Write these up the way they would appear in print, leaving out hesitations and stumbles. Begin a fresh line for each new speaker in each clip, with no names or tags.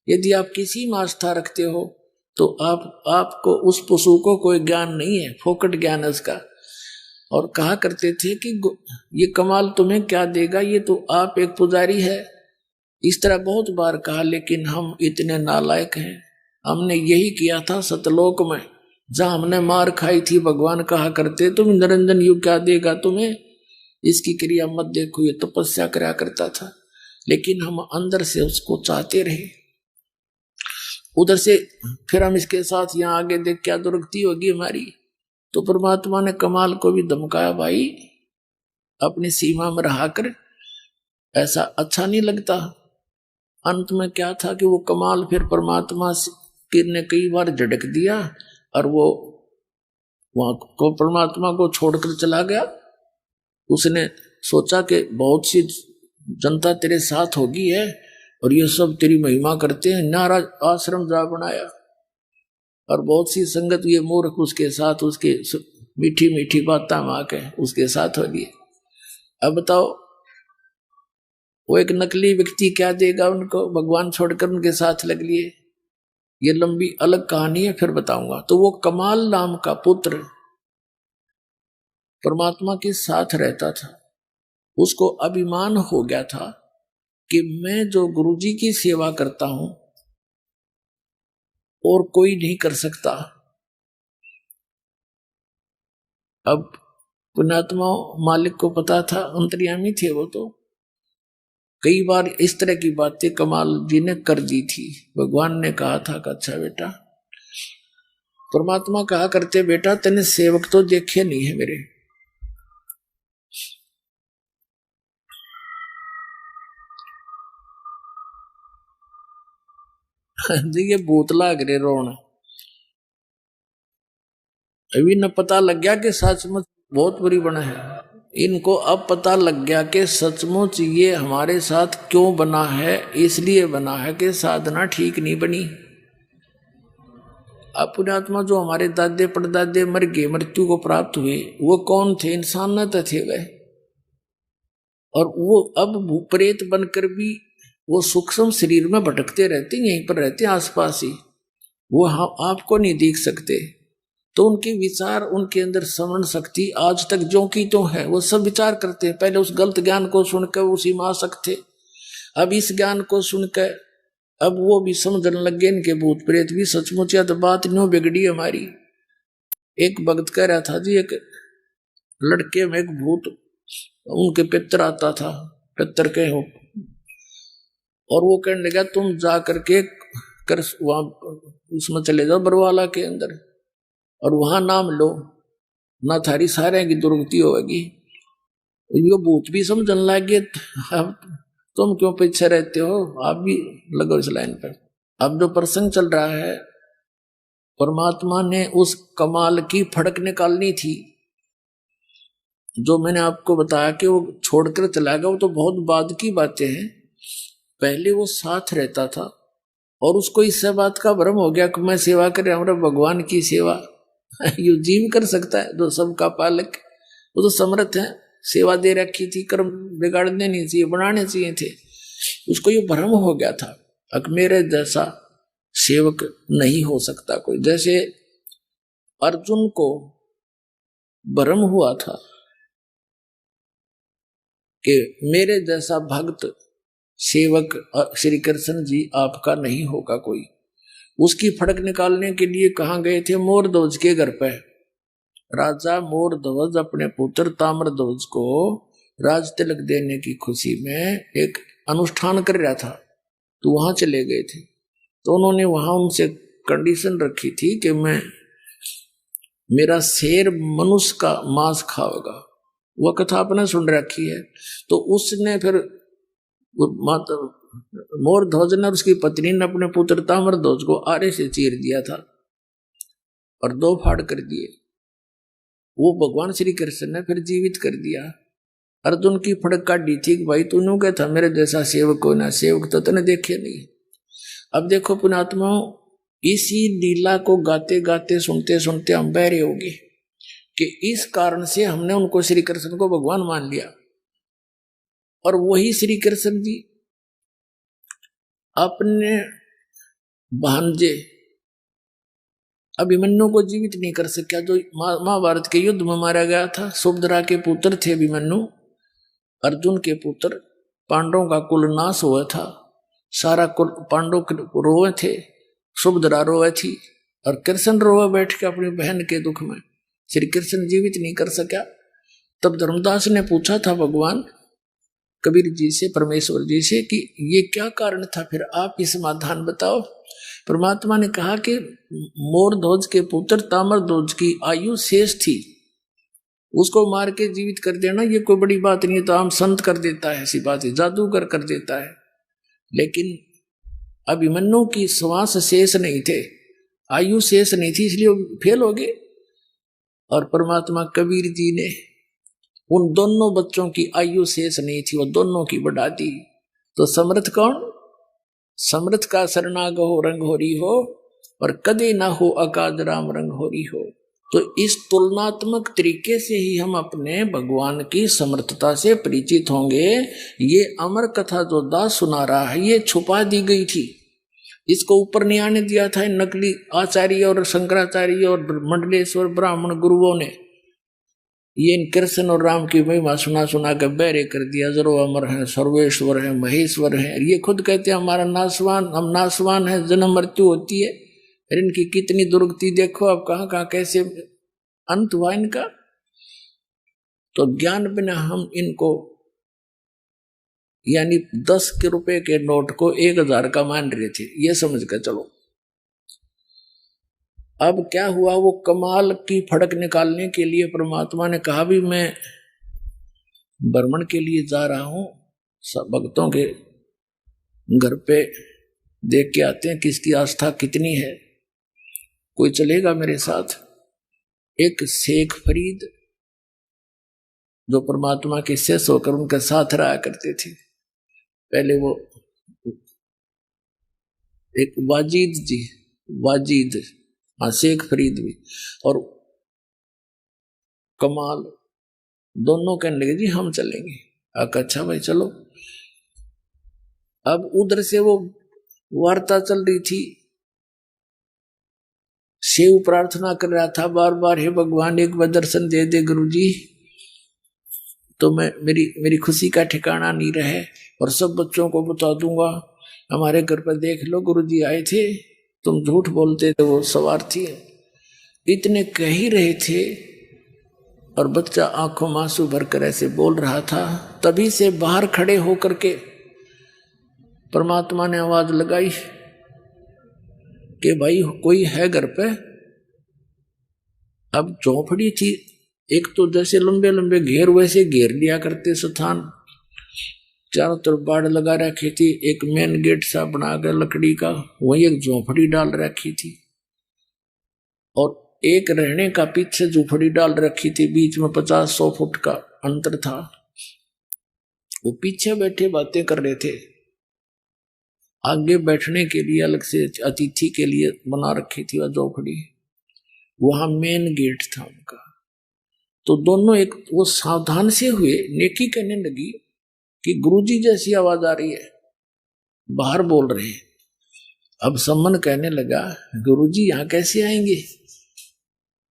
यदि आप किसी में आस्था रखते हो तो आपको उस पशु को कोई ज्ञान नहीं है, फोकट ज्ञान है उसका। और कहा करते थे कि ये कमाल तुम्हें क्या देगा, ये तो आप एक पुजारी है। इस तरह बहुत बार कहा, लेकिन हम इतने नालायक हैं। हमने यही किया था सतलोक में, जहां हमने मार खाई थी। भगवान कहा करते तुम निरंजन यू क्या देगा तुम्हें, इसकी क्रिया मत देखो, ये तपस्या करा करता था। लेकिन हम अंदर से उसको चाहते रहे। उधर से फिर हम इसके साथ यहाँ आगे देख क्या दुर्गति होगी हमारी। तो परमात्मा ने कमाल को भी धमकाया, भाई अपनी सीमा में रहा कर, ऐसा अच्छा नहीं लगता। अंत में क्या था कि वो कमाल फिर परमात्मा ने कई बार झटक दिया और वो वहां को परमात्मा को छोड़कर चला गया। उसने सोचा कि बहुत सी जनता तेरे साथ होगी है और ये सब तेरी महिमा करते हैं, नारा आश्रम जा बनाया। और बहुत सी संगत ये मूर्ख उसके साथ उसके मीठी मीठी बातें माँ के उसके साथ हो गई। अब बताओ वो एक नकली व्यक्ति क्या देगा उनको, भगवान छोड़कर उनके साथ लग लिए। ये लंबी अलग कहानी है, फिर बताऊंगा। तो वो कमाल नाम का पुत्र परमात्मा के साथ रहता था। उसको अभिमान हो गया था कि मैं जो गुरुजी की सेवा करता हूं और कोई नहीं कर सकता। अब पुण्यात्मा मालिक को पता था, अंतर्यामी थे वो, तो कई बार इस तरह की बातें कमाल जी ने कर दी थी। भगवान ने कहा था कि अच्छा बेटा, परमात्मा कहा करते बेटा तेने सेवक तो देखे नहीं है मेरे। ये भूत लाग रहे रोना। अभी न पता लग गया कि सचमुच बहुत बुरी बना है। इनको अब पता लग गया कि सचमुच ये हमारे साथ क्यों बना है। इसलिए बना है कि साधना ठीक नहीं बनी। अब पुण्यात्मा जो हमारे दादे परदादे मर गए, मृत्यु को प्राप्त हुए, वो कौन थे? इंसान न तो थे वह। और वो अब भूप्रेत बनकर भी वो सूक्ष्म शरीर में भटकते रहते, यहीं पर रहते आसपास ही। वो आपको नहीं देख सकते। तो उनके विचार, उनके अंदर श्रवण शक्ति आज तक जो की तो है। वो सब विचार करते हैं। पहले उस गलत ज्ञान को सुनकर उसी में आसक्त थे, अब इस ज्ञान को सुनकर अब वो भी समझने लग गए इनके भूत प्रेत भी सचमुच। या तो बात न्यू बिगड़ी हमारी। एक भक्त कह रहा था जी, एक लड़के में एक भूत उनके पितर आता था, पितर के हो, और वो कहने लगा तुम जा करके कर वहां उसमें चले जाओ बरवाला के अंदर और वहां नाम लो, ना थारी सारे की दुर्गति होगी। ये भूत भी समझने लग गए, अब तुम क्यों पीछे रहते हो, आप भी लगो इस लाइन पर। अब जो प्रसंग चल रहा है, परमात्मा ने उस कमाल की फड़क निकालनी थी। जो मैंने आपको बताया कि वो छोड़कर चला गया, वो तो बहुत बाद की बातें हैं। पहले वो साथ रहता था और उसको इस बात का भ्रम हो गया कि मैं सेवा कर रहा हूं, भगवान की सेवा यू जीव कर सकता है जो सबका पालक। वो तो समर्थ है, सेवा दे रखी थी, कर्म बिगाड़ने नहीं चाहिए, बनाने चाहिए थे। उसको ये भ्रम हो गया था कि मेरे जैसा सेवक नहीं हो सकता कोई। जैसे अर्जुन को भ्रम हुआ था कि मेरे जैसा भक्त सेवक श्री कृष्ण जी आपका नहीं होगा कोई। उसकी फड़क निकालने के लिए कहाँ गए थे? मोरध्वज के घर पे। राजा मोरध्वज अपने पुत्र ताम्रध्वज को राज तिलक देने की खुशी में एक अनुष्ठान कर रहा था, तो वहां चले गए थे। तो उन्होंने वहां उनसे कंडीशन रखी थी कि मेरा शेर मनुष्य का मांस खाएगा। वह कथा आपने सुन रखी है। तो उसने फिर मोरध्वज ने और उसकी पत्नी ने अपने पुत्र ताम्रध्वज को आरे से चीर दिया था और दो फाड़ कर दिए। वो भगवान श्री कृष्ण ने फिर जीवित कर दिया। अर्जुन की फड़क काटी थी कि भाई तूने क्या था मेरे जैसा सेवक हो ना, सेवक तो तूने देखे नहीं। अब देखो पुण्यात्माओं, इसी लीला को गाते गाते सुनते सुनते हम बहरे हो गए कि इस कारण से हमने उनको श्री कृष्ण को भगवान मान लिया। और वही श्री कृष्ण जी अपने भांजे अभिमन्यु को जीवित नहीं कर सका, जो महाभारत के युद्ध में मारा गया था। सुभद्रा के पुत्र थे अभिमन्यु, अर्जुन के पुत्र। पांडवों का कुल नाश हुआ था, सारा कुल पांडव रोए थे, सुभद्रा रोए थी, और कृष्ण रोए बैठ के अपनी बहन के दुख में। श्री कृष्ण जीवित नहीं कर सका। तब धर्मदास ने पूछा था भगवान कबीर जी से, परमेश्वर जी से, कि ये क्या कारण था, फिर आप ही समाधान बताओ। परमात्मा ने कहा कि मोर ध्वज के पुत्र तामर ध्वज की आयु शेष थी, उसको मार के जीवित कर देना ये कोई बड़ी बात नहीं है, तो आम संत कर देता है, ऐसी बात है, जादूगर कर देता है। लेकिन अभिमन्यु की श्वास शेष नहीं थे, आयु शेष नहीं थी, इसलिए फेल हो गए। और परमात्मा कबीर जी ने उन दोनों बच्चों की आयु शेष नहीं थी, वो दोनों की बढ़ा दी। तो समर्थ कौन? समर्थ का शरणाग हो रंग होरी हो, और कदे ना हो अकाज राम रंग होरी हो। तो इस तुलनात्मक तरीके से ही हम अपने भगवान की समर्थता से परिचित होंगे। ये अमर कथा जो दास सुना रहा है, ये छुपा दी गई थी, इसको ऊपर नहीं आने दिया था नकली आचार्य और शंकराचार्य और मंडलेश्वर ब्राह्मण गुरुओं ने। ये इन कृष्ण और राम की महिमा सुना सुना कर बहरे कर दिया, जरो अमर है, सर्वेश्वर है, महेश्वर है। ये खुद कहते हैं हमारा नासवान, हम नासवान है, जन्म मृत्यु होती है। फिर इनकी कितनी दुर्गति देखो, अब कहाँ कहाँ कैसे अंत हुआ इनका। तो ज्ञान बिना हम इनको, यानी 10 के रुपए के नोट को 1000 का मान रहे थे, ये समझ कर चलो। अब क्या हुआ, वो कमाल की फड़क निकालने के लिए परमात्मा ने कहा भी मैं भ्रमण के लिए जा रहा हूं, सब भक्तों के घर पे देख के आते हैं किसकी आस्था कितनी है, कोई चलेगा मेरे साथ। एक शेख फरीद जो परमात्मा के शिष्य होकर उनके साथ रहा करते थे, पहले वो एक वाजिद जी, वाजिद, हाँ शेख फरीद भी, और कमाल दोनों कहने लगे जी हम चलेंगे। अच्छा भाई चलो। अब उधर से वो वार्ता चल रही थी, शिव प्रार्थना कर रहा था बार बार, हे भगवान एक बार दर्शन दे दे गुरुजी, तो मैं मेरी खुशी का ठिकाना नहीं रहे, और सब बच्चों को बता दूंगा हमारे घर पर देख लो गुरुजी आए थे, तुम झूठ बोलते थे, वो स्वार्थी है। इतने कह ही रहे थे और बच्चा आंखों में आंसू भरकर ऐसे बोल रहा था। तभी से बाहर खड़े होकर के परमात्मा ने आवाज लगाई कि भाई कोई है घर पे। अब झोपड़ी थी, एक तो जैसे लंबे लंबे घेर वैसे घेर लिया करते स्थान, चारों तरफ बाड़ लगा रखी थी, एक मेन गेट सा बना कर लकड़ी का, वही एक झोपड़ी डाल रखी थी, और एक रहने का पीछे झोपड़ी डाल रखी थी, बीच में 50-100 फुट का अंतर था। वो पीछे बैठे बातें कर रहे थे, आगे बैठने के लिए अलग से अतिथि के लिए बना रखी थी वह झोपड़ी, वहां मेन गेट था उनका। तो दोनों एक वो सावधान से हुए, नेकी कहने लगी कि गुरुजी जैसी आवाज आ रही है, बाहर बोल रहे हैं। अब सम्मन कहने लगा गुरुजी यहाँ कैसे आएंगे,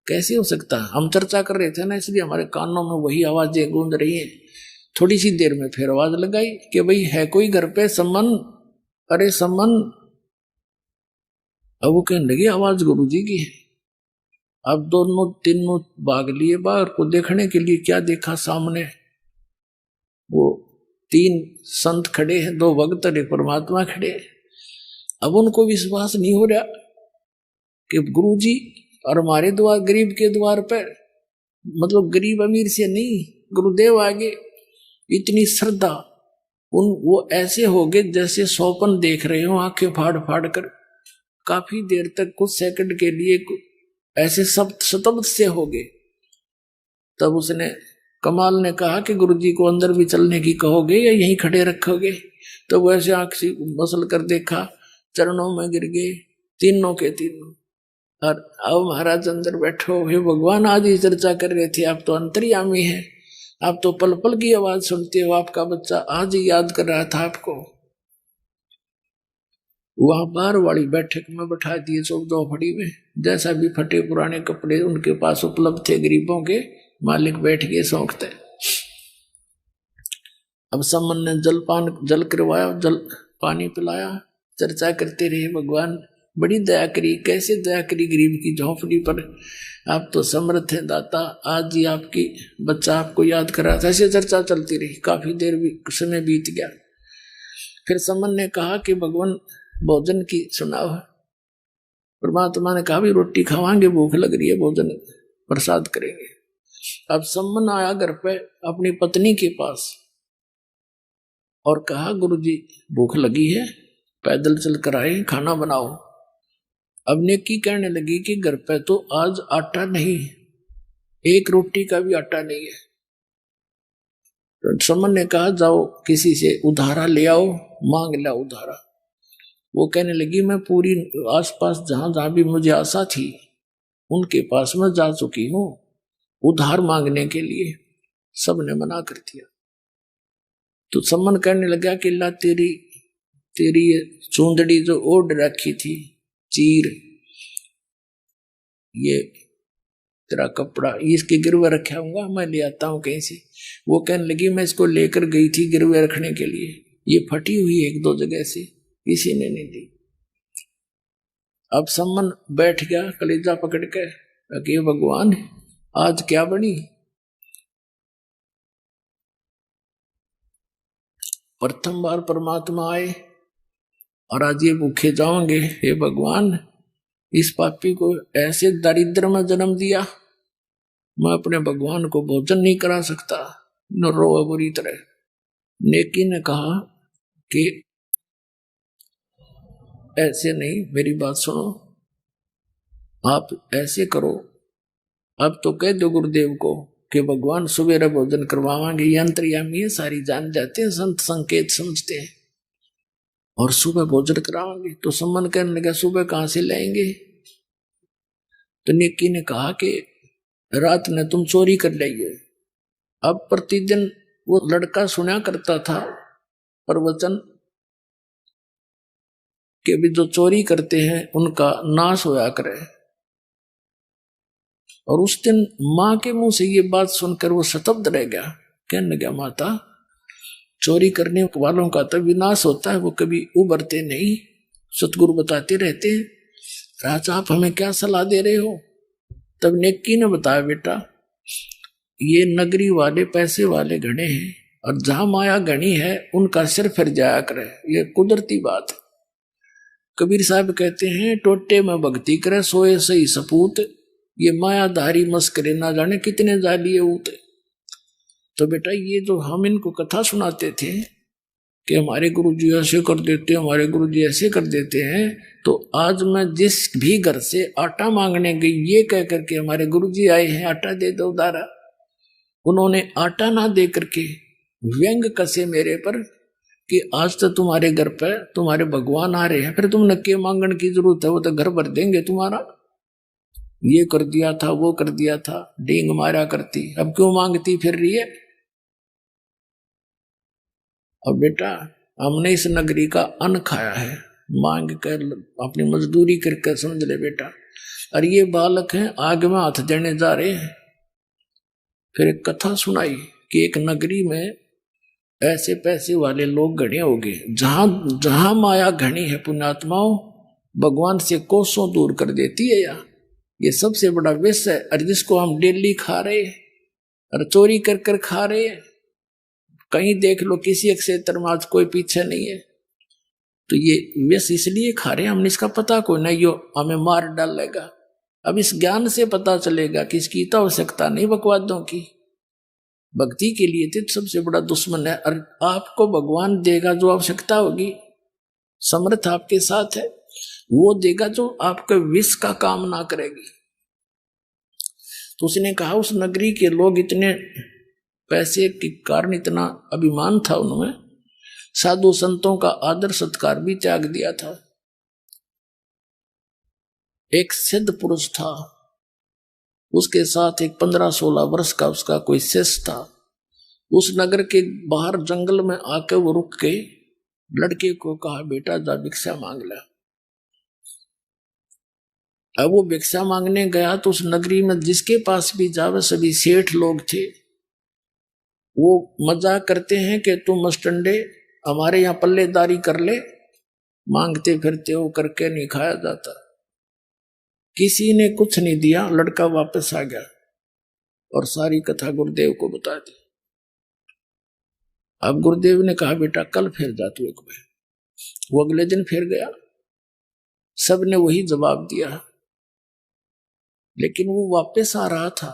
कैसे हो सकता, हम चर्चा कर रहे थे ना, इसलिए हमारे कानों में वही आवाजें गूंज रही हैं। थोड़ी सी देर में फिर आवाज लगाई कि भाई है कोई घर पे सम्मन, अरे सम्मन। अब वो कहने लगी आवाज गुरुजी की है। अब दोनों तीनों भाग लिए बाहर को देखने के लिए। क्या देखा सामने, वो 3 संत खड़े हैं, 2 भक्त और एक परमात्मा खड़े। अब उनको विश्वास नहीं हो रहा कि गुरुजी और हमारे द्वार, गरीब के द्वार पर, मतलब गरीब अमीर से नहीं, गुरुदेव आगे इतनी श्रद्धा। वो ऐसे हो गए जैसे स्वप्न देख रहे हो, आंखें फाड़ फाड़ कर। काफी देर तक, कुछ सेकंड के लिए ऐसे सब स्तब्ध से हो गए। तब उसने, कमाल ने कहा कि गुरुजी को अंदर भी चलने की कहोगे या यहीं खड़े रखोगे? तो वैसे आंख से मसल कर देखा, चरणों में गिर गए तीनों के तीनों। और अब महाराज अंदर बैठो, हे भगवान आज ही चर्चा कर रहे थे, आप तो अंतर्यामी हैं, आप तो पल पल की आवाज सुनते हो, आपका बच्चा आज ही याद कर रहा था आपको। वहां बाहर वाली बैठक में बैठा दिए 14 फड़ी में, जैसा भी फटे पुराने कपड़े उनके पास उपलब्ध थे गरीबों के, मालिक बैठ गए सौंकते। अब समन ने जल करवाया, जल पानी पिलाया, चर्चा करते रहे। भगवान बड़ी दया करी, कैसे दया करी गरीब की झोंपड़ी पर, आप तो समर्थ हैं दाता, आज ही आपकी बच्चा आपको याद करा था। ऐसे चर्चा चलती रही, काफी देर भी समय बीत गया। फिर समन ने कहा कि भगवान भोजन की सुनाओ। परमात्मा ने कहा भी रोटी खावांगे, भूख लग रही है, भोजन प्रसाद करेंगे। अब समन आया घर पे अपनी पत्नी के पास और कहा गुरुजी भूख लगी है, पैदल चल कर आए, खाना बनाओ। अब नेकी कहने लगी कि घर पे तो आज आटा नहीं, एक रोटी का भी आटा नहीं है। तो समन ने कहा जाओ किसी से उधारा ले आओ, मांग ला उधारा। वो कहने लगी मैं पूरी आसपास जहां जहां भी मुझे आशा थी उनके पास मैं जा चुकी हूं उधार मांगने के लिए, सबने मना कर दिया। तो समन कहने लगा कि ला तेरी ये चूंदड़ी जो ओढ़ रखी थी, चीर, ये तेरा कपड़ा, इसके गिरवे रखा हूंगा, मैं ले आता हूं कहीं से। वो कहने लगी मैं इसको लेकर गई थी गिरवे रखने के लिए, ये फटी हुई एक दो जगह से, किसी ने नहीं दी। अब समन बैठ गया कलेजा पकड़ के, कि भगवान आज क्या बनी। प्रथम बार परमात्मा आए और आज ये भूखे जाओगे, हे भगवान इस पापी को ऐसे दारिद्र में जन्म दिया, मैं अपने भगवान को भोजन नहीं करा सकता, न रोए बुरी तरह। नेकी ने कहा कि ऐसे नहीं, मेरी बात सुनो, आप ऐसे करो, अब तो कह दो गुरुदेव को कि भगवान सुबह भोजन करवावांगे, ये अंतर्यामी है, सारी जान जाते हैं, संत संकेत समझते हैं, और सुबह भोजन करावांगे। तो सम्मन कहने लगा सुबह कहां से लाएंगे। तो नेकी ने कहा कि रात ने तुम चोरी कर लाइए। अब प्रतिदिन वो लड़का सुना करता था प्रवचन कि भी जो चोरी करते हैं उनका नाश होया करे, और उस दिन मां के मुंह से ये बात सुनकर वो शतब्द रह गया। कहने लगा माता, चोरी करने वालों का तो विनाश होता है, वो कभी उबरते नहीं, सतगुरु बताते रहते हैं। राजा आप हमें क्या सलाह दे रहे हो। तब नेकी ने बताया बेटा ये नगरी वाले पैसे वाले घने हैं, और जहां माया घनी है उनका सिर फिर जाया करे, ये कुदरती बात है। कबीर साहब कहते हैं टोटे में भक्ति करे सोए सही सपूत, ये मायाधारी मस्करे ना जाने कितने जालिए ऊते। तो बेटा ये जो हम इनको कथा सुनाते थे कि हमारे गुरुजी ऐसे कर देते, हमारे गुरुजी ऐसे कर देते हैं, तो आज मैं जिस भी घर से आटा मांगने गई ये कह करके हमारे गुरुजी आए हैं आटा दे दो उधारा, उन्होंने आटा ना दे करके व्यंग कसे मेरे पर कि आज तो तुम्हारे घर पे तुम्हारे भगवान आ रहे हैं, फिर तुम नक्के मांगने की जरूरत है, वो तो घर भर देंगे तुम्हारा, ये कर दिया था वो कर दिया था, डींग मारा करती, अब क्यों मांगती फिर रही है। अब बेटा हमने इस नगरी का अन्न खाया है, मांग कर अपनी मजदूरी करके समझ ले बेटा। और ये बालक हैं आग में हाथ देने जा रहे हैं। फिर एक कथा सुनाई कि एक नगरी में ऐसे पैसे वाले लोग घने हो गए, जहां जहां माया घनी है पुण्यात्माओं भगवान से कोसों दूर कर देती है। यार ये सबसे बड़ा विष है, और जिसको हम डेली खा रहे हैं और चोरी कर कर खा रहे हैं। कहीं देख लो किसी क्षेत्र में आज कोई पीछे नहीं है, तो ये विष इसलिए खा रहे हैं हम, इसका पता कोई नहीं, यो हमें मार डालेगा। अब इस ज्ञान से पता चलेगा कि इसकी तो आवश्यकता नहीं बकवादों की, भक्ति के लिए तो सबसे बड़ा दुश्मन है। और आपको भगवान देगा जो आवश्यकता होगी, समर्थ आपके साथ है, वो देगा जो आपके विष का काम ना करेगी। तो उसने कहा उस नगरी के लोग इतने पैसे के कारण इतना अभिमान था उनमें, साधु संतों का आदर सत्कार भी त्याग दिया था। एक सिद्ध पुरुष था, उसके साथ एक 15-16 वर्ष का उसका कोई शिष्य था। उस नगर के बाहर जंगल में आके वो रुक के लड़के को कहा बेटा जा भिक्षा मांग ले। अब वो भिक्षा मांगने गया तो उस नगरी में जिसके पास भी जावे सभी सेठ लोग थे। वो मजाक करते हैं कि तुम मस्टंडे हमारे यहाँ पल्लेदारी कर ले, मांगते फिरते हो, करके नहीं खाया जाता। किसी ने कुछ नहीं दिया, लड़का वापस आ गया और सारी कथा गुरुदेव को बता दी। अब गुरुदेव ने कहा बेटा कल फिर जा तू एक बार। वो अगले दिन फिर गया, सबने वही जवाब दिया, लेकिन वो वापस आ रहा था।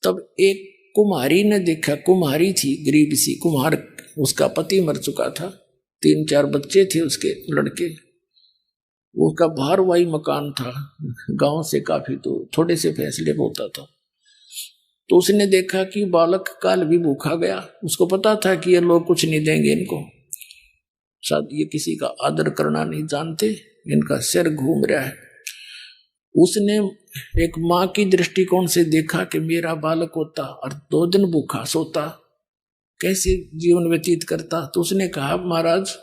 तब एक कुम्हारी ने देखा, कुम्हारी थी गरीब सी कुम्हार, उसका पति मर चुका था, 3-4 बच्चे थे उसके लड़के। उसका भारवाही मकान था, गांव से काफी तो थोड़े से फैसले में होता था। तो उसने देखा कि बालक काल भी भूखा गया। उसको पता था कि ये लोग कुछ नहीं देंगे इनको, शायद ये किसी का आदर करना नहीं जानते, इनका सिर घूम रहा है। उसने एक माँ की दृष्टिकोण से देखा कि मेरा बालक होता और 2 दिन भूखा सोता, कैसे जीवन व्यतीत करता। तो उसने कहा महाराज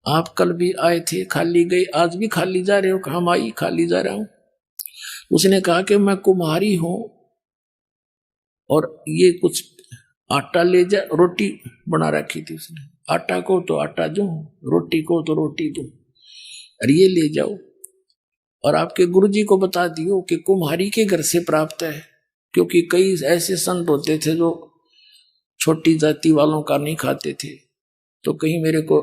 आप कल भी आए थे, खाली गए, आज भी खाली जा रहे हो? कहा माई खाली जा रहा हूं। उसने कहा कि मैं कुम्हारी हूं और ये कुछ आटा ले जा, रोटी बना रखी थी उसने, आटा को तो आटा दूं, रोटी को तो रोटी दूं, और ये ले जाओ और आपके गुरुजी को बता दियो कि कुम्हारी के घर से प्राप्त है। क्योंकि कई ऐसे संत होते थे जो छोटी जाति वालों का नहीं खाते थे, तो कहीं मेरे को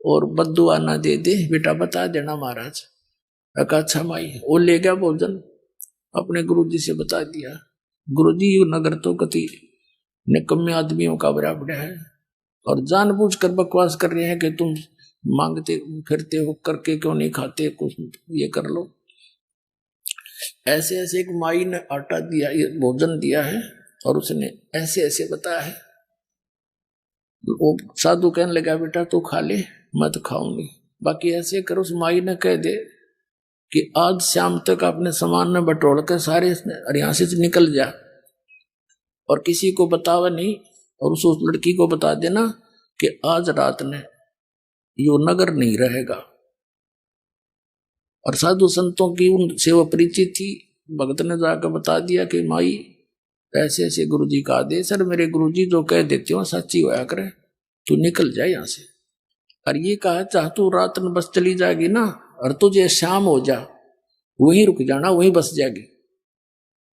और बद्दुआ ना दे दे, बेटा बता देना महाराज। अच्छा माई, वो ले गया भोजन, अपने गुरुजी से बता दिया। गुरुजी नगर तो कति निकम्मे आदमियों का बराबर है और जानबूझकर बकवास कर रहे हैं कि तुम मांगते फिरते हो, करके क्यों नहीं खाते, कुछ ये कर लो। ऐसे ऐसे एक माई ने आटा दिया, ये भोजन दिया है और उसने ऐसे ऐसे बताया है। वो साधु कहने लगा बेटा तू खा ले, मैं तो खाऊंगी, बाकी ऐसे कर। उस माई ने कह दे कि आज शाम तक अपने सामान में बटोर कर सारे यहाँ से निकल जा और किसी को बतावा नहीं, और उस लड़की को बता देना कि आज रात ने यो नगर नहीं रहेगा। और साधु संतों की उनसे वो परिचित थी। भगत ने जाकर बता दिया कि माई ऐसे ऐसे गुरुजी का आदेश, सर मेरे गुरुजी जो कह देते हो सच्ची होया करे, तू निकल जाए यहाँ से। और ये कहा चाह तू रात में बस चली जाएगी ना, और तुझे शाम हो जा वहीं रुक जाना, वहीं बस जाएगी।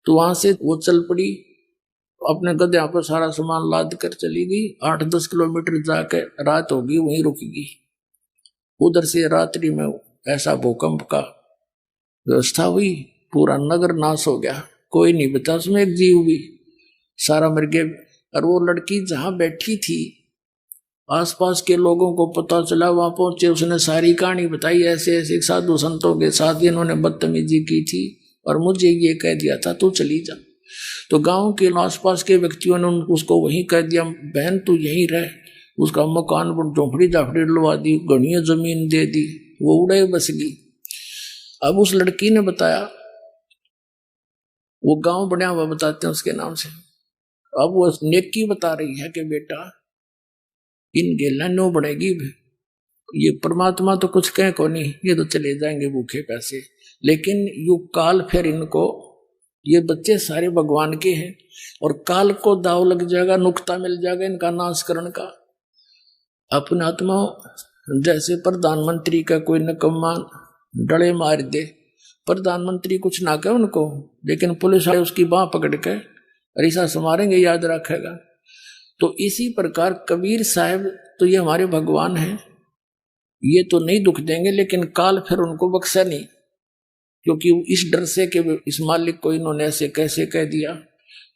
तो वहां से वो चल पड़ी, अपने गधे पर सारा सामान लाद कर चली गई। 8-10 किलोमीटर जाकर रात होगी, वहीं रुकेगी। उधर से रात्रि में ऐसा भूकंप का व्यवस्था हुई, पूरा नगर नाश हो गया, कोई नहीं बचा उसमें एक जीव भी, सारा मर गया। और वो लड़की जहां बैठी थी, आसपास के लोगों को पता चला, वहां पहुंचे, उसने सारी कहानी बताई। ऐसे ऐसे साधु संतों के साथ इन्होंने बदतमीजी की थी और मुझे ये कह दिया था तू चली जा। तो गांव के आसपास के व्यक्तियों ने उसको वहीं कह दिया बहन तू यहीं रह। उसका मकान झोंपड़ी झापड़ी डलवा दी, घनी जमीन दे दी, वो उड़े बस गई। अब उस लड़की ने बताया, वो गांव बना हुआ बताते हैं उसके नाम से। अब वो नेकी बता रही है कि बेटा इन गेला नो बढ़ेगी, ये परमात्मा तो कुछ कह को नहीं, ये तो चले जाएंगे भूखे पैसे, लेकिन यू काल फिर इनको, ये बच्चे सारे भगवान के हैं और काल को दाव लग जाएगा, नुक्ता मिल जाएगा इनका नाश करने का। अपने आत्मा जैसे प्रधानमंत्री का कोई निकम्मा डले मार दे, प्रधानमंत्री कुछ ना कहे उनको, लेकिन पुलिस वाले उसकी बाह पकड़ के रिसा समारेंगे, याद रखेगा। तो इसी प्रकार कबीर साहब तो ये हमारे भगवान हैं, ये तो नहीं दुख देंगे, लेकिन काल फिर उनको बख्शा नहीं, क्योंकि इस डर से कि इस मालिक को इन्होंने ऐसे कैसे कह दिया,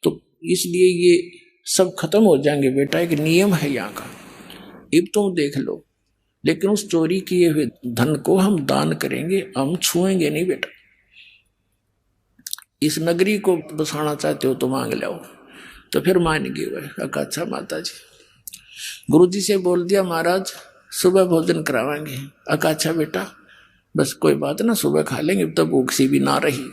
तो इसलिए ये सब खत्म हो जाएंगे। बेटा एक नियम है यहाँ का, अब तुम देख लो, लेकिन उस चोरी किए हुए धन को हम दान करेंगे, हम छुएंगे नहीं बेटा। इस नगरी को बसाना चाहते हो तो मांग लो। तो फिर मान गए वह। अच्छा माता जी, गुरुजी से बोल दिया महाराज सुबह भोजन करावाएंगे। अच्छा बेटा बस कोई बात ना, सुबह खा लेंगे, तब तो भूख सी भी ना रही।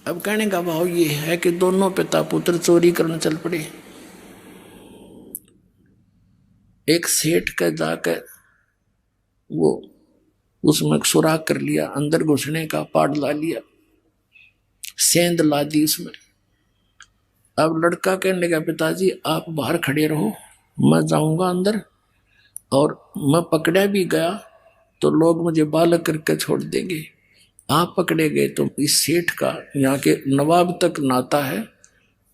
अब कहने का भाव ये है कि दोनों पिता पुत्र चोरी करने चल पड़े। एक सेठ का जाकर वो उसमें सुराख कर लिया, अंदर घुसने का पाड़ ला लिया, सेंध ला दी उसमें। अब लड़का कहने लगा पिताजी आप बाहर खड़े रहो, मैं जाऊंगा अंदर, और मैं पकड़ा भी गया तो लोग मुझे बालक करके छोड़ देंगे, आप पकड़े गए तो इस सेठ का यहाँ के नवाब तक नाता है,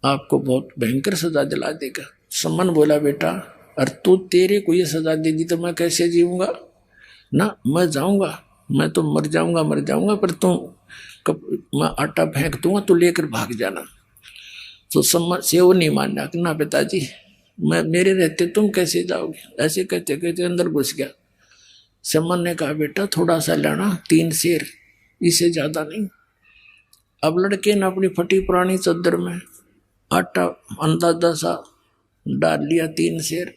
आपको बहुत भयंकर सजा दिला देगा। सम्मन बोला बेटा अरे तू तेरे को ये सजा दे दी तो मैं कैसे जीऊंगा ना, मैं जाऊंगा, मैं तो मर जाऊंगा, पर तू मैं आटा फेंक दूंगा तो लेकर भाग जाना। तो सम्मन से वो नहीं मानना कि ना पिताजी मैं मेरे रहते तुम कैसे जाओगे, ऐसे कहते कहते अंदर घुस गया। सम्मन ने कहा बेटा थोड़ा सा लेना, 3 शेर, इससे ज्यादा नहीं। अब लड़के ने अपनी फटी पुरानी चद्दर में आटा अंदाजा सा डाल लिया, 3 शेर,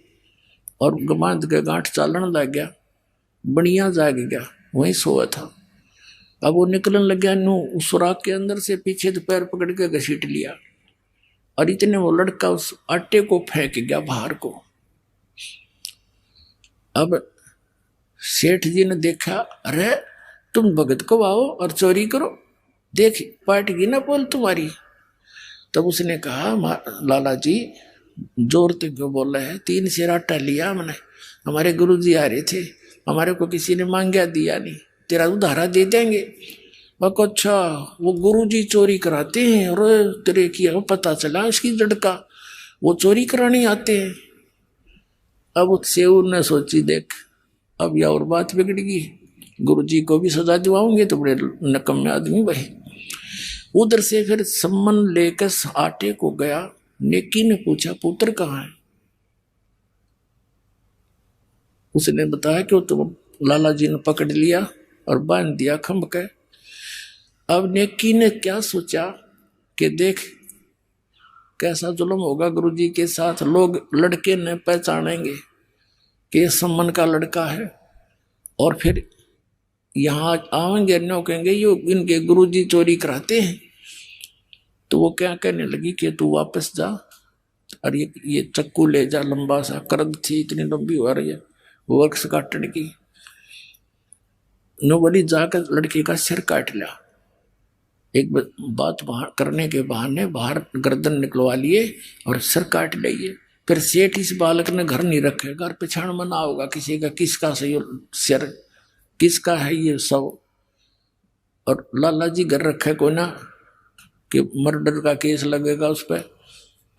और बांध के गांठ चालन लग गया, बढ़िया जाग गया, वहीं सोया था। अब वो निकलन लग गया, नु उस सुराख के अंदर से पीछे तो पैर पकड़ के घसीट लिया, और इतने वो लड़का उस आटे को फेंक गया बाहर को। अब सेठ जी ने देखा अरे तुम भगत को आओ और चोरी करो, देख पाट गई ना बोल तुम्हारी। तब उसने कहा लाला जी जोर ते क्यों बोल रहे हैं, 3 शेर आटा लिया मैंने, हमारे गुरुजी आ रहे थे, हमारे को किसी ने मांगा दिया नहीं, तेरा उधारा दे देंगे। मैं अच्छा वो गुरुजी चोरी कराते हैं, और तेरे की पता चला इसकी लड़का वो चोरी कराने आते हैं। अब सेऊ ने सोची देख अब यह और बात बिगड़ गई, गुरुजी को भी सजा दिवाओगे तो बड़े नकम्मे आदमी भाई। उधर से फिर सम्मन लेकर आटे को गया, नेकी ने पूछा पुत्र कहाँ है, उसने बताया कि वो तो लाला जी ने पकड़ लिया और बांध दिया खंभ के। अब नेकी ने क्या सोचा कि देख कैसा जुल्म होगा गुरुजी के साथ, लोग लड़के ने पहचानेंगे कि सम्मन का लड़का है, और फिर यहाँ आएंगे न कहेंगे ये इनके गुरुजी चोरी कराते हैं। तो वो क्या कहने लगी कि तू वापस जा और ये चक्कू ले जा, लंबा सा करद थी इतनी लंबी हो रही है वो वक्स काटने की। नो बोली जाकर लड़के का सिर काट लिया, एक बात बाहर करने के बहाने बाहर गर्दन निकलवा लिए और सिर काट लिए। फिर सेठ इस बालक ने घर नहीं रखे, घर पे छाण मना होगा किसी का, किसका सही सिर किसका है ये सब, और लाला जी घर रखे को ना कि मर्डर का केस लगेगा उस पर,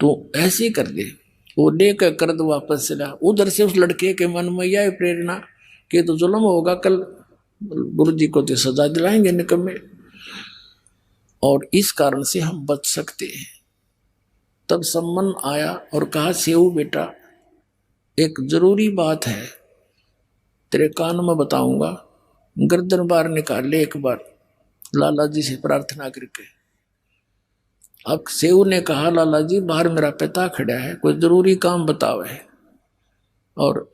तो ऐसे ही कर दे। वो लेकर कर दो वापस चला। उधर से उस लड़के के मन में यह प्रेरणा कि तो जुल्म होगा, कल गुरु जी को तो सजा दिलाएंगे निकम्मे, और इस कारण से हम बच सकते हैं। तब सम्मन आया और कहा सेऊ बेटा एक जरूरी बात है तेरे कान में बताऊंगा, गर्दन बाहर निकाल ले एक बार लाला जी से प्रार्थना करके। अब सेऊ ने कहा लाला जी बाहर मेरा पिता खड़ा है, कोई जरूरी काम बताओ है और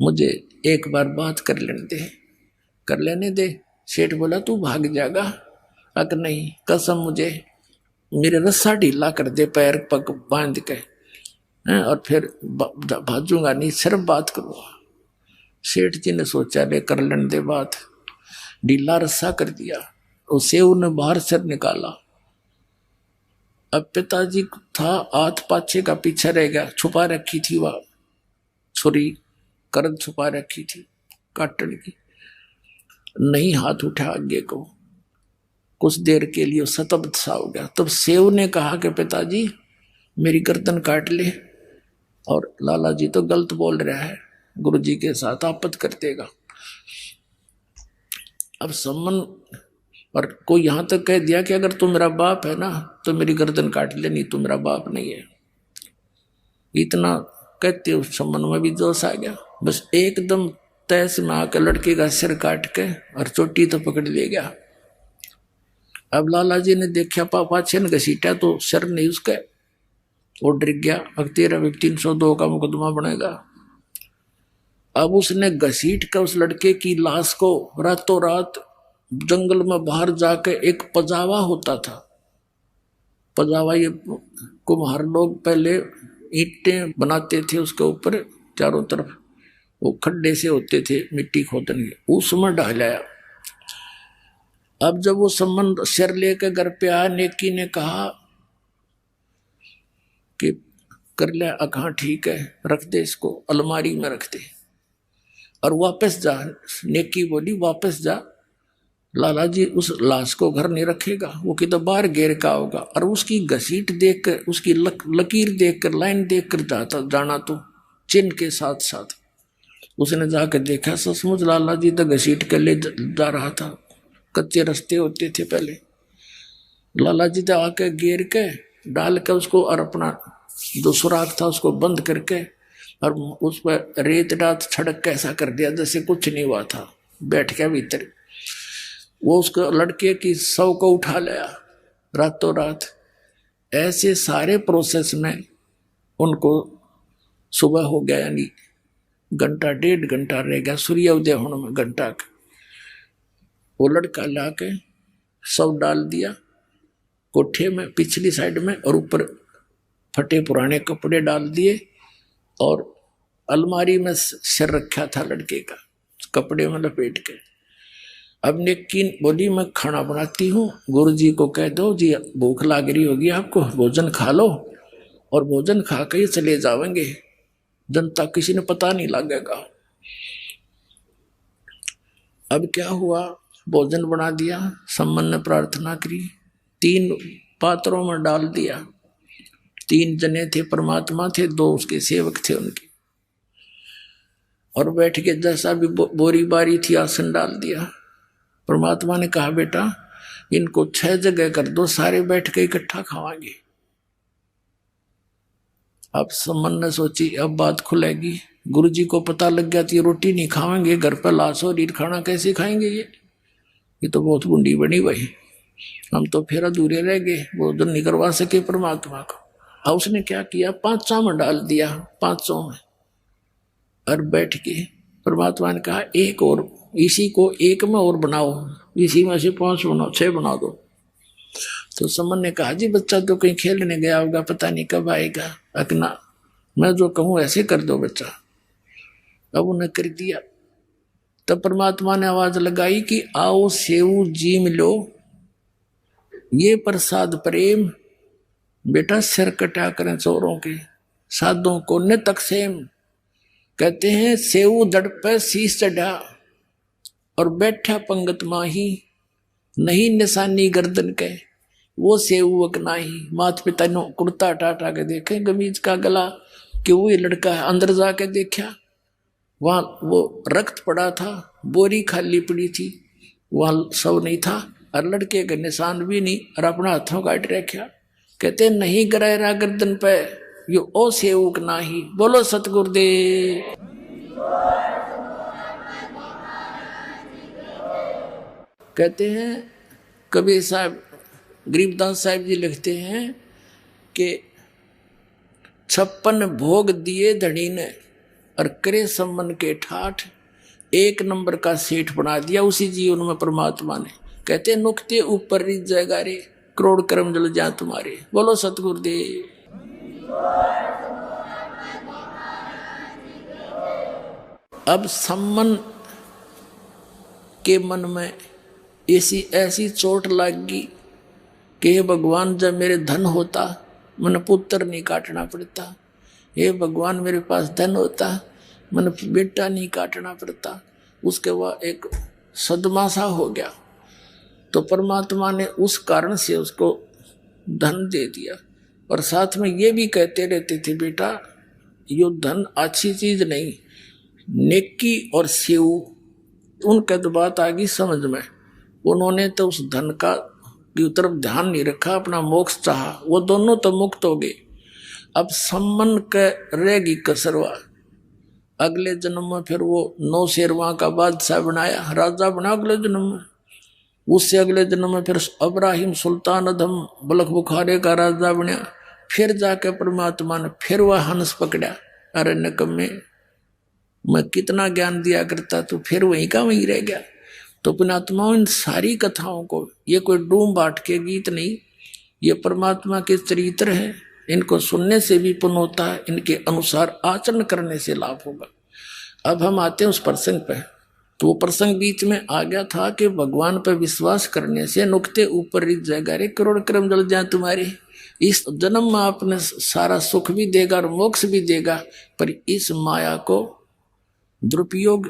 मुझे एक बार बात कर लेने दे। सेठ बोला तू भाग जाएगा? अगर नहीं कसम मुझे मेरे रस्सा ढीला कर दे पैर पग बांध के और फिर भाजूंगा नहीं, सिर्फ बात करूंगा। सेठ जी ने सोचा ले कर लेने दे बात, ढीला रस्सा कर दिया और सेऊ ने बाहर सिर निकाला। अब पिताजी था हाथ पाछे का पीछे रह गया, छुपा रखी थी वह छुरी, करद छुपा रखी थी काटने की, नहीं हाथ उठा आगे को। कुछ देर के लिए सतब्ध सा हो गया। तब सेव ने कहा कि पिताजी मेरी गर्दन काट ले, और लाला जी तो गलत बोल रहा है, गुरुजी के साथ आपत्ति कर देगा। अब सम्मन और को यहां तक कह दिया कि अगर तू मेरा बाप है ना तो मेरी गर्दन काट ले, नहीं तू मेरा बाप नहीं है। इतना कहते उस सम्मन में भी जोश आ गया, बस एकदम तैस में आकर लड़के का सिर काट के और चोटी तो पकड़ ले गया। अब लाला जी ने देखा पापा छन घसीटा तो सिर नहीं उसका, वो डर गया, अब तेरा भी 302 का मुकदमा बनेगा। अब उसने घसीट कर उस लड़के की लाश को रातों रात जंगल में बाहर जाके, एक पजावा होता था, पजावा ये कुम्हार लोग पहले ईंटें बनाते थे उसके ऊपर चारों तरफ वो खड्डे से होते थे मिट्टी खोदने के, उसमें डालाया। अब जब वो संबंध सिर लेकर घर पे आया, नेकी ने कहा कि कर ले, कहा ठीक है, रख दे इसको, अलमारी में रख दे और वापस जा। नेकी बोली वापस जा, लाला जी उस लाश को घर नहीं रखेगा, वो किधर बाहर घेर का होगा। और उसकी घसीट देखकर, उसकी लकीर देखकर, लाइन देखकर जाना तो चिन्ह के साथ साथ उसने जाकर देखा, सचमुच लाला जी तो घसीट कर ले जा रहा था। कच्चे रास्ते होते थे पहले, लाला जी तो आके घेर के डाल के उसको और अपना जो सुराख था उसको बंद करके और उस पर रेत रात छड़क के ऐसा कर दिया जैसे कुछ नहीं हुआ था। बैठ के भीतर वो उसको लड़के की शव को उठा लिया रातों रात। ऐसे सारे प्रोसेस में उनको सुबह हो गया, यानी घंटा 1.5 घंटा रह गया सूर्य उदय होने में, घंटा का। वो लड़का ला के शव डाल दिया कोठे में पिछली साइड में और ऊपर फटे पुराने कपड़े डाल दिए और अलमारी में सिर रखा था लड़के का, कपड़े में लपेट के। अब नेकी बोली मैं खाना बनाती हूँ, गुरु जी को कह दो जी भूख लाग रही होगी आपको, भोजन खा लो और भोजन खा के चले जाएंगे, जनता किसी ने पता नहीं लगेगा। अब क्या हुआ, भोजन बना दिया, सम्मन ने प्रार्थना करी, 3 पात्रों में डाल दिया। 3 जने थे, परमात्मा थे, 2 उसके सेवक थे उनके, और बैठ के जैसा भी बोरी बारी थी आसन डाल दिया। परमात्मा ने कहा बेटा इनको 6 जगह कर दो, सारे बैठ के इकट्ठा खावांगे। अब सम्मन ने सोची अब बात खुलेगी, गुरुजी को पता लग गया तो ये रोटी नहीं खाएंगे, घर पर लाश और ईट खाना कैसे खाएंगे, ये तो बहुत बुंडी बनी भाई, हम तो फिर अधूरे रह गए, भोजन नहीं करवा सके परमात्मा को। अब उसने क्या किया, 5 में डाल दिया, 5 में, और बैठ के परमात्मा ने कहा एक और, इसी को 1 में और बनाओ, इसी में से 5 बनाओ, 6 बना दो। तो समन ने कहा जी बच्चा तो कहीं खेलने गया होगा, पता नहीं कब आएगा, अकना मैं जो कहूँ ऐसे कर दो बच्चा। अब उन्हें कर दिया। तब परमात्मा ने आवाज लगाई कि आओ सेऊ जीम लो, ये प्रसाद प्रेम, बेटा सिर कटा करें चोरों के, साधों को न तकसेम। कहते हैं सेऊ दड़ पे शीश चढ़ा और बैठा पंगत माही, नहीं निशानी गर्दन के वो सेवक नाही। माता पिता ने कुर्ता टाटा के देखे गमीज का गला कि वो ये लड़का है, अंदर जाके देखा वहां वो रक्त पड़ा था, बोरी खाली पड़ी थी, वहां सब नहीं था और लड़के के निशान भी नहीं, और अपना हाथों काट रखा। कहते नहीं गिराया गर्दन पे यो ओ सेवक नाही। बोलो सतगुरुदेव। कहते हैं कबीर साहब, गरीबदास साहब जी लिखते हैं कि 56 भोग दिए धनी ने और करे सम्मन के ठाठ, 1 नंबर का सेठ बना दिया उसी जीवन में परमात्मा ने। कहते नुक्ते ऊपर रिज जाएगा रे, करोड़ कर्म जल जा तुम्हारे। बोलो सतगुरुदेव। अब सम्मन के मन में ऐसी चोट लगी कि हे भगवान जब मेरे धन होता मन पुत्र नहीं काटना पड़ता, हे भगवान मेरे पास धन होता मन बेटा नहीं काटना पड़ता। उसके बाद एक सदमा सा हो गया, तो परमात्मा ने उस कारण से उसको धन दे दिया। और साथ में ये भी कहते रहते थे बेटा यो धन अच्छी चीज नहीं, नेकी और सेव। उनका तो बात आ गई समझ में, उन्होंने तो उस धन का की तरफ ध्यान नहीं रखा, अपना मोक्ष चाहा, वो दोनों तो मुक्त हो गए। अब सम्मन के रहेगी कसरवा, अगले जन्म में फिर वो 9 शेरवा का बादशाह बनाया, राजा बना अगले जन्म में। उससे अगले जन्म में फिर अब्राहिम सुल्तान अधम बलख बुखारे का राजा बना। फिर जाके परमात्मा ने फिर वह हंस पकड़ा, अरे नकम्मे मैं कितना ज्ञान दिया करता, तो फिर वहीं का वहीं रह गया। तो पुणात्माओं इन सारी कथाओं को, ये कोई डूम बाट के गीत नहीं, ये परमात्मा के चरित्र है। इनको सुनने से भी पुण्य होता है, इनके अनुसार आचरण करने से लाभ होगा। अब हम आते हैं उस प्रसंग पे। तो वो प्रसंग बीच में आ गया था कि भगवान पर विश्वास करने से नुक्ते ऊपर रिझ जाएगा, रे करोड़ कर्म जल जाए तुम्हारे। इस जन्म में आपने सारा सुख भी देगा और मोक्ष भी देगा, पर इस माया को दुरुपयोग,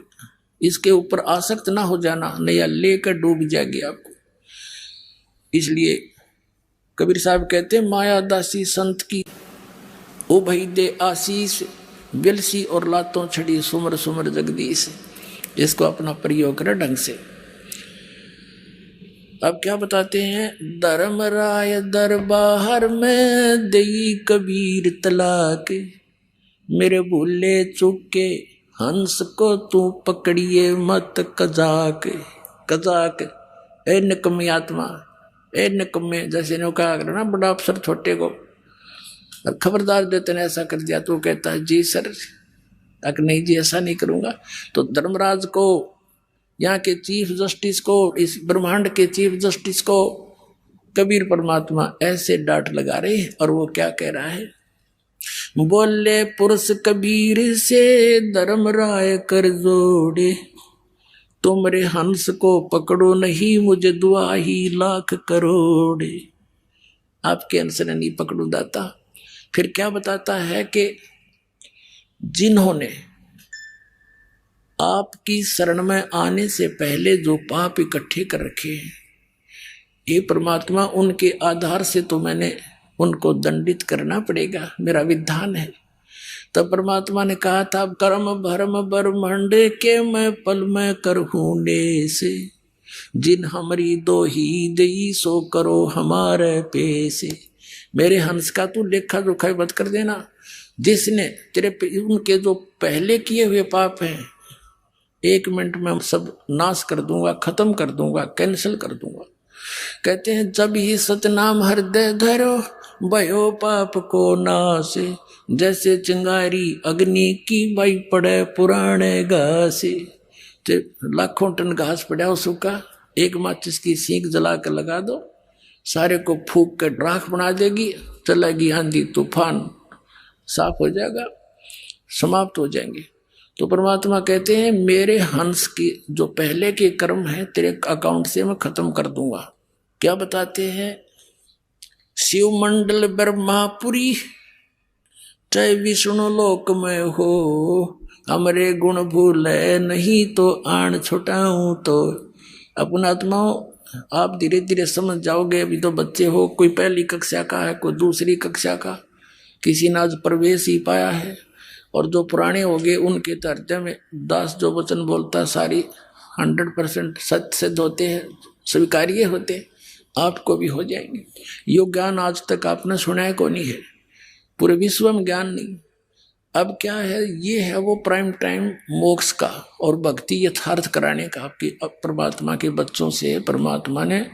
इसके ऊपर आसक्त ना हो जाना, नया लेकर डूब जाएगी आपको। इसलिए कबीर साहब कहते हैं, माया दासी संत की ओ भई दे आशीष, बिलसी और लातों छड़ी सुमर सुमर जगदीश। इसको अपना प्रयोग करें ढंग से। अब क्या बताते हैं, धर्मराय दरबार में दई कबीर तलाक, मेरे भूले चुके हंस को तू पकड़िए मत कजाक। कजाक ए निकम्मी आत्मा, ए निकम्मे, जैसे ने कहा ना बड़ा अफसर छोटे को खबरदार देते ने ऐसा कर दिया, तो कहता है जी सर, अगर नहीं जी ऐसा नहीं करूंगा। तो धर्मराज को, यहाँ के चीफ जस्टिस को, इस ब्रह्मांड के चीफ जस्टिस को कबीर परमात्मा ऐसे डांट लगा रहे हैं। और वो क्या कह रहा है, बोले पुरुष कबीर से धर्मराय कर जोड़े, तुमरे हंस को पकड़ो नहीं मुझे दुआ ही लाख करोड़े। आपके हंस ने नहीं पकड़ू दाता। फिर क्या बताता है कि जिन्होंने आपकी शरण में आने से पहले जो पाप इकट्ठे कर रखे हैं, ये परमात्मा उनके आधार से तो मैंने उनको दंडित करना पड़ेगा, मेरा विधान है। तब परमात्मा ने कहा था, कर्म भरम ब्रह्मांड के मैं पल में करहूने से, जिन हमारी दो ही दई सो करो हमारे पैसे। मेरे हंस का तू लेखा जोखा मत कर देना, जिसने तेरे उनके जो पहले किए हुए पाप हैं 1 मिनट में सब नाश कर दूंगा, खत्म कर दूंगा, कैंसिल कर दूंगा। कहते हैं जब ही सतनाम हृदय धरो भयो पाप को नाश, जैसे चिंगारी अग्नि की बाई पड़े पुराने घासे। तो लाखों टन घास पड़ा हो सूखा, एक माचिस की सीख जला कर लगा दो, सारे को फूक कर राख बना देगी, चलेगी आंधी तूफान, साफ हो जाएगा, समाप्त हो जाएंगे। तो परमात्मा कहते हैं मेरे हंस की जो पहले के कर्म हैं तेरे अकाउंट से मैं खत्म कर दूंगा। क्या बताते हैं, शिव मंडल ब्रह्मापुरी चाहे विष्णु लोक में हो, हमरे गुण भूले नहीं तो आन छुटाऊं तो। अपना आत्माओं आप धीरे धीरे समझ जाओगे। अभी तो बच्चे हो, कोई पहली कक्षा का है, कोई दूसरी कक्षा का, किसी ने आज प्रवेश ही पाया है। और जो पुराने हो गए उनके हृदय में दास जो वचन बोलता है सारी 100% सत्य सिद्ध होते हैं, स्वीकार्य होते हैं, आपको भी हो जाएंगे। यो ज्ञान आज तक आपने सुना है को नहीं है, पूरे विश्व में ज्ञान नहीं। अब क्या है, ये है वो प्राइम टाइम मोक्ष का और भक्ति यथार्थ कराने का। आपकी परमात्मा के बच्चों से परमात्मा ने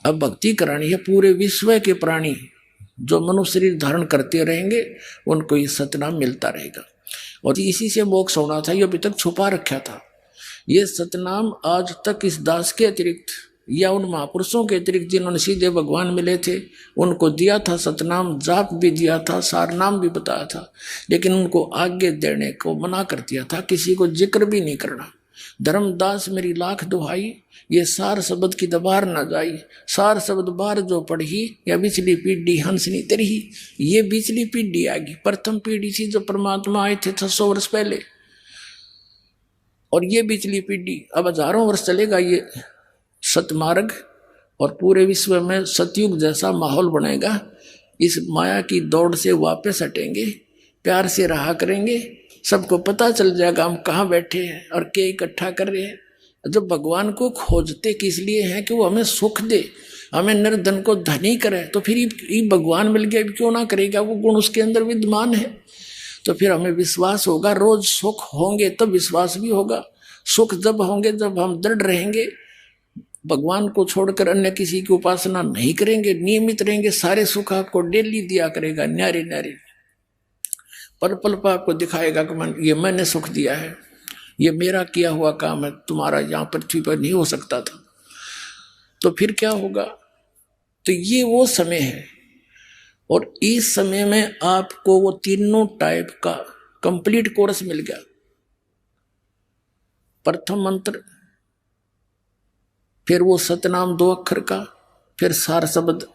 अब भक्ति करानी है। पूरे विश्व के प्राणी जो मनुष्य शरीर धारण करते रहेंगे उनको ये सतनाम मिलता रहेगा और इसी से मोक्ष होना था। ये अभी तक छुपा रखा था। ये सतनाम आज तक इस दास के अतिरिक्त या उन महापुरुषों के अतिरिक्त जिन्होंने सीधे भगवान मिले थे उनको दिया था सतनाम, जाप भी दिया था, सार नाम भी बताया था, लेकिन उनको आगे देने को मना कर दिया था, किसी को जिक्र भी नहीं करना। धर्मदास मेरी लाख दुहाई, ये सार शब्द की दबार न जाई, सार शब्द बार जो पढ़ी या बिचली पीढ़ी हंसनी तरही। ये बिचली पीढ़ी आएगी, प्रथम पीढ़ी थी जो परमात्मा आए थे 600 वर्ष पहले, और ये बिचली पीढ़ी अब हजारों वर्ष चलेगा ये सतमार्ग, और पूरे विश्व में सतयुग जैसा माहौल बनेगा। इस माया की दौड़ से वापस हटेंगे, प्यार से रहा करेंगे, सबको पता चल जाएगा हम कहाँ बैठे हैं और क्या इकट्ठा कर रहे हैं। जब भगवान को खोजते किस लिए हैं कि वो हमें सुख दे, हमें निर्धन को धनी करे, तो फिर ये भगवान मिल गया क्यों ना करेगा, वो गुण उसके अंदर विद्यमान है। तो फिर हमें विश्वास होगा, रोज सुख होंगे तब विश्वास भी होगा। सुख जब होंगे जब हम दृढ़ रहेंगे, भगवान को छोड़कर अन्य किसी की उपासना नहीं करेंगे, नियमित रहेंगे, सारे सुख आपको डेली दिया करेगा, न्यारे न्यारे पल पल पर आपको दिखाएगा कि ये मैंने सुख दिया है, ये मेरा किया हुआ काम है, तुम्हारा यहाँ पृथ्वी पर नहीं हो सकता था। तो फिर क्या होगा, तो ये वो समय है। और इस समय में आपको वो तीनों टाइप का कंप्लीट कोर्स मिल गया। प्रथम मंत्र, फिर वो सतनाम 2 अक्षर का, फिर सार शब्द,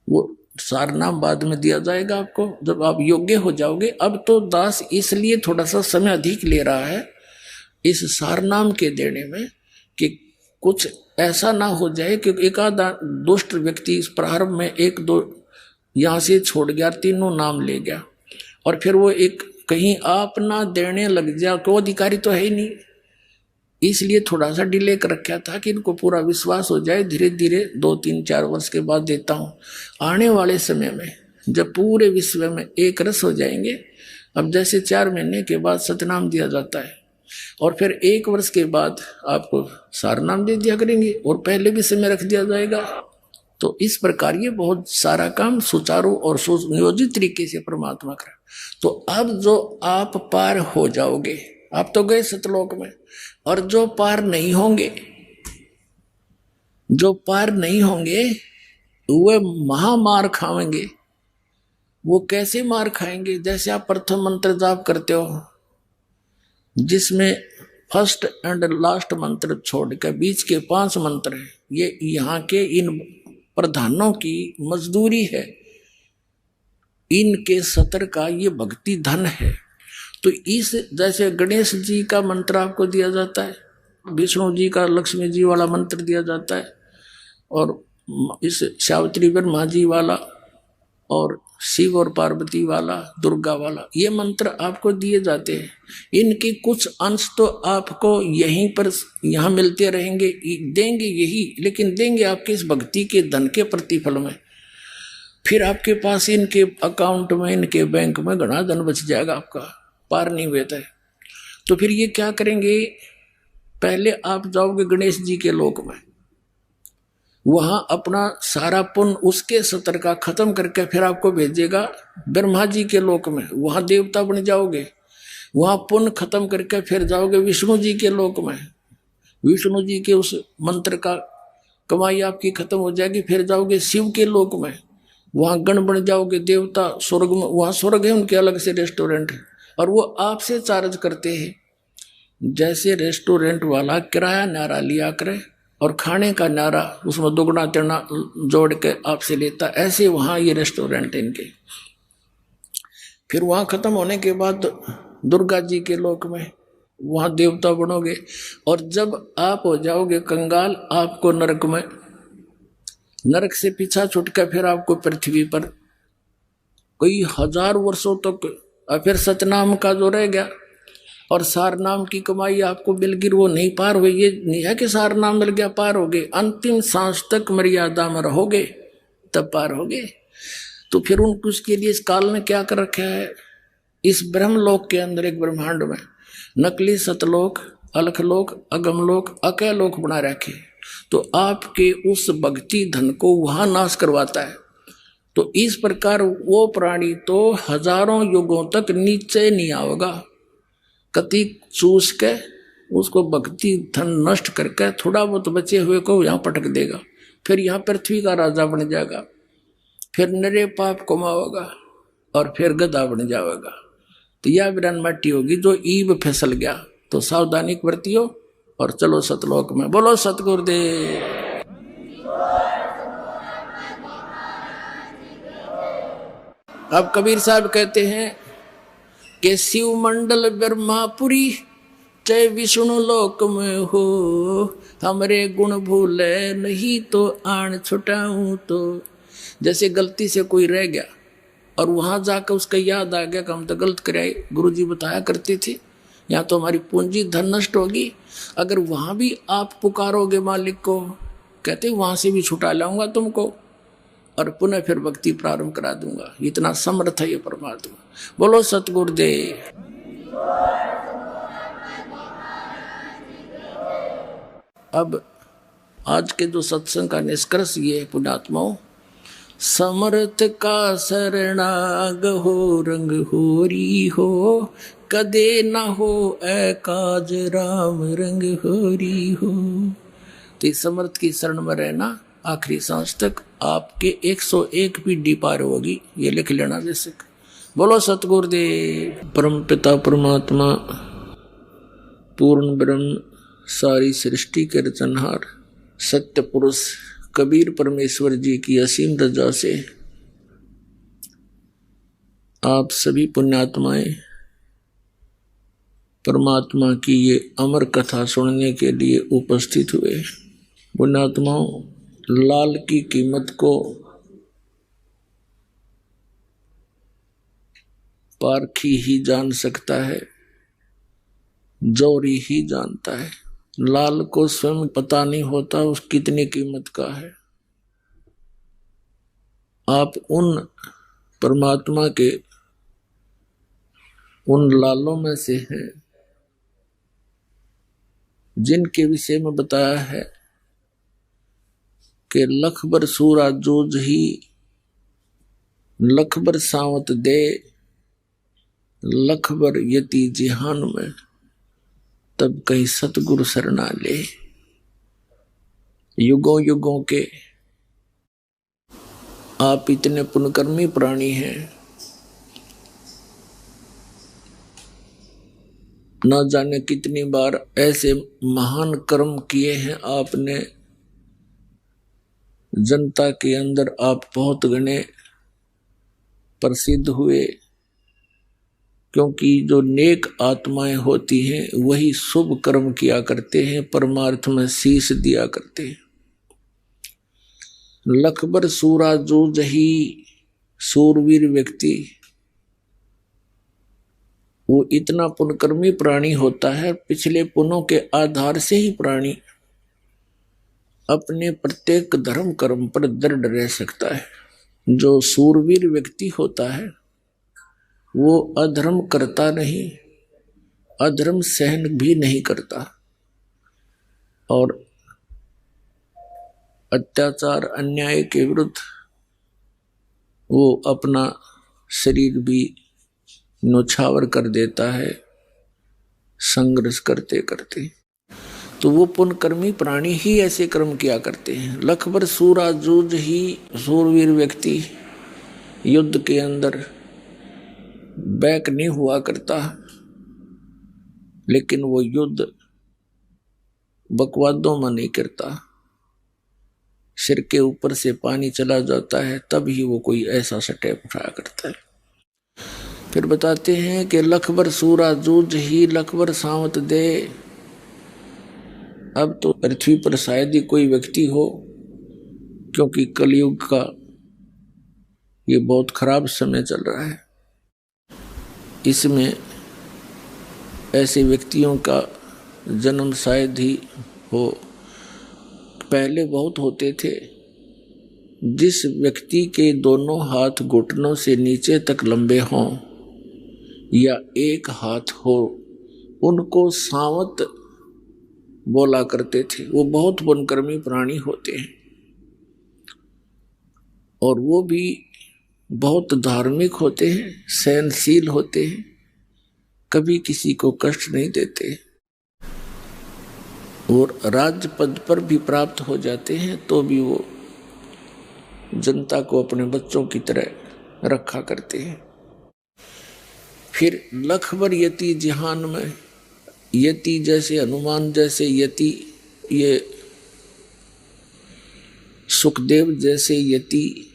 वो सार नाम बाद में दिया जाएगा आपको जब आप योग्य हो जाओगे। अब तो दास इसलिए थोड़ा सा समय अधिक ले रहा है इस सार नाम के देने में कि कुछ ऐसा ना हो जाए कि एक आधा दुष्ट व्यक्ति इस प्रारंभ में 1-2 यहां से छोड़ गया, तीनों नाम ले गया और फिर वो एक कहीं आप ना देने लग जाए, कोई अधिकारी तो है ही नहीं, इसलिए थोड़ा सा डिले कर रखा था कि इनको पूरा विश्वास हो जाए। धीरे धीरे 2-3-4 वर्ष के बाद देता हूँ। आने वाले समय में जब पूरे विश्व में एक रस हो जाएंगे, अब जैसे 4 महीने के बाद सतनाम दिया जाता है और फिर 1 वर्ष के बाद आपको सारनाम दे दिया करेंगे और पहले विषय में रख दिया जाएगा। तो इस प्रकार ये बहुत सारा काम सुचारू और सुनियोजित तरीके से परमात्मा करा। तो अब जो आप पार हो जाओगे, आप तो गए सतलोक में, और जो पार नहीं होंगे, जो पार नहीं होंगे वे महामार खाएंगे। वो कैसे मार खाएंगे? जैसे आप प्रथम मंत्र जाप करते हो जिसमें फर्स्ट एंड लास्ट मंत्र छोड़कर बीच के 5 मंत्र हैं, ये यहाँ के इन प्रधानों की मजदूरी है, इनके सतर का ये भक्ति धन है। तो इस जैसे गणेश जी का मंत्र आपको दिया जाता है, विष्णु जी का लक्ष्मी जी वाला मंत्र दिया जाता है, और इस सावित्री ब्रह्मा जी वाला और शिव और पार्वती वाला, दुर्गा वाला, ये मंत्र आपको दिए जाते हैं। इनके कुछ अंश तो आपको यहीं पर यहाँ मिलते रहेंगे, देंगे यही, लेकिन देंगे आपके इस भक्ति के धन के प्रतिफल में। फिर आपके पास इनके अकाउंट में, इनके बैंक में घना धन बच जाएगा आपका, पार नहीं हुए थे। तो फिर ये क्या करेंगे? पहले आप जाओगे गणेश जी के लोक में, वहां अपना सारा पुण्य उसके सतर का खत्म करके फिर आपको भेजेगा ब्रह्मा जी के लोक में, वहां देवता बन जाओगे। वहां पुण्य खत्म करके फिर जाओगे विष्णु जी के लोक में, विष्णु जी के उस मंत्र का कमाई आपकी खत्म हो जाएगी। फिर जाओगे शिव के लोक में, वहां गण बन जाओगे देवता। स्वर्ग में, वहां स्वर्ग है, उनके अलग से रेस्टोरेंट है और वो आपसे चार्ज करते हैं। जैसे रेस्टोरेंट वाला किराया नारा लिया करे और खाने का नारा उसमें दुगना तिगना जोड़ के आपसे लेता, ऐसे वहां ये रेस्टोरेंट है इनके। फिर वहां खत्म होने के बाद दुर्गा जी के लोक में, वहां देवता बनोगे। और जब आप हो जाओगे कंगाल, आपको नरक में, नरक से पीछा छुटकर फिर आपको पृथ्वी पर कई 1000 वर्षों तक, और फिर सतनाम का जो रह गया और सार नाम की कमाई आपको मिल गिर, वो नहीं पार हुई। ये नहीं है कि सार नाम मिल गया पार हो गए, अंतिम सांस तक मर्यादा में रहोगे तब पार होगे। तो फिर उनको उसके लिए इस काल ने क्या कर रखा है? इस ब्रह्मलोक के अंदर, एक ब्रह्मांड में नकली सतलोक, अलखलोक, अगमलोक, अकैलोक बना रखे। तो आपके उस भक्ति धन को वहां नाश करवाता है। तो इस प्रकार वो प्राणी तो हजारों युगों तक नीचे नहीं आएगा, कति चूस के उसको भक्ति धन नष्ट करके थोड़ा बहुत बचे हुए को यहाँ पटक देगा। फिर यहाँ पृथ्वी का राजा बन जाएगा, फिर नरे पाप कमाओगा और फिर गधा बन जाएगा। तो यह विरान माटी होगी जो ईब फिसल गया। तो सावधानी बरतियो और चलो सतलोक में। बोलो सतगुरुदेव। अब कबीर साहब कहते हैं कि शिव मंडल ब्रह्मापुरी चाहे विष्णु लोक में हो, हमरे गुण भूले नहीं तो आन छुटाऊं। तो जैसे गलती से कोई रह गया और वहां जाकर उसका याद आ गया कि हम तो गलत कराए, गुरुजी बताया करते थे, या तो हमारी पूंजी धन नष्ट होगी। अगर वहां भी आप पुकारोगे मालिक को, कहते वहां से भी छुटा लाऊंगा तुमको और पुनः फिर भक्ति प्रारंभ करा दूंगा। इतना समर्थ है ये परमात्मा। बोलो सतगुरुदेव। अब आज के जो सत्संग का निष्कर्ष ये है पुण्यात्माओं, समर्थ का शरणाग हो, रंग होरी हो, कदे न हो ए काज राम रंग होरी हो। तो समर्थ की शरण में रहना आखिरी सांस तक आपके 101 पीढ़ी पार होगी, ये लिख लेना बेशक। बोलो सतगुरुदेव। परम पिता परमात्मा पूर्ण ब्रह्म सारी सृष्टि के रचनहार सत्य पुरुष कबीर परमेश्वर जी की असीम रजा से आप सभी पुण्यात्माएं परमात्मा की ये अमर कथा सुनने के लिए उपस्थित हुए। पुण्यात्माओं, लाल की कीमत को पारखी ही जान सकता है, जौहरी ही जानता है। लाल को स्वयं पता नहीं होता उस कितनी कीमत का है। आप उन परमात्मा के उन लालों में से हैं जिनके विषय में बताया है कि लखबर सूरा जूझ ही लखबर सावत दे, लखबर यति जिहान में तब कहीं सतगुरु शरणा ले। युगों युगों के आप इतने पुण्यकर्मी प्राणी हैं, न जाने कितनी बार ऐसे महान कर्म किए हैं आपने, जनता के अंदर आप बहुत गणे प्रसिद्ध हुए, क्योंकि जो नेक आत्माएं होती हैं वही शुभ कर्म किया करते हैं, परमार्थ में शीश दिया करते हैं। लखबर सूरा जूझ ही, सूरवीर व्यक्ति वो इतना पुण्यकर्मी प्राणी होता है, पिछले पुण्यों के आधार से ही प्राणी अपने प्रत्येक धर्म कर्म पर दृढ़ रह सकता है। जो सूरवीर व्यक्ति होता है वो अधर्म करता नहीं, अधर्म सहन भी नहीं करता, और अत्याचार अन्याय के विरुद्ध वो अपना शरीर भी न्योछावर कर देता है संघर्ष करते करते। तो वो पुण्यकर्मी प्राणी ही ऐसे कर्म किया करते हैं। लखबर सूरा जूझ ही, सूरवीर व्यक्ति युद्ध के अंदर बैक नहीं हुआ करता, लेकिन वो युद्ध बकवादों में नहीं करता। सिर के ऊपर से पानी चला जाता है तब ही वो कोई ऐसा स्टेप उठाया करता है। फिर बताते हैं कि लखबर सूरा जूझ ही, लखबर सावत दे। अब तो पृथ्वी पर शायद ही कोई व्यक्ति हो, क्योंकि कलयुग का ये बहुत खराब समय चल रहा है, इसमें ऐसे व्यक्तियों का जन्म शायद ही हो। पहले बहुत होते थे, जिस व्यक्ति के दोनों हाथ घुटनों से नीचे तक लंबे हों या एक हाथ हो, उनको सावत बोला करते थे। वो बहुत पुण्यकर्मी प्राणी होते हैं और वो भी बहुत धार्मिक होते हैं, सहनशील होते हैं, कभी किसी को कष्ट नहीं देते, और राज्य पद पर भी प्राप्त हो जाते हैं तो भी वो जनता को अपने बच्चों की तरह रखा करते हैं। फिर लखबर यति जिहान में, यति जैसे हनुमान जैसे यति, ये सुखदेव जैसे यति,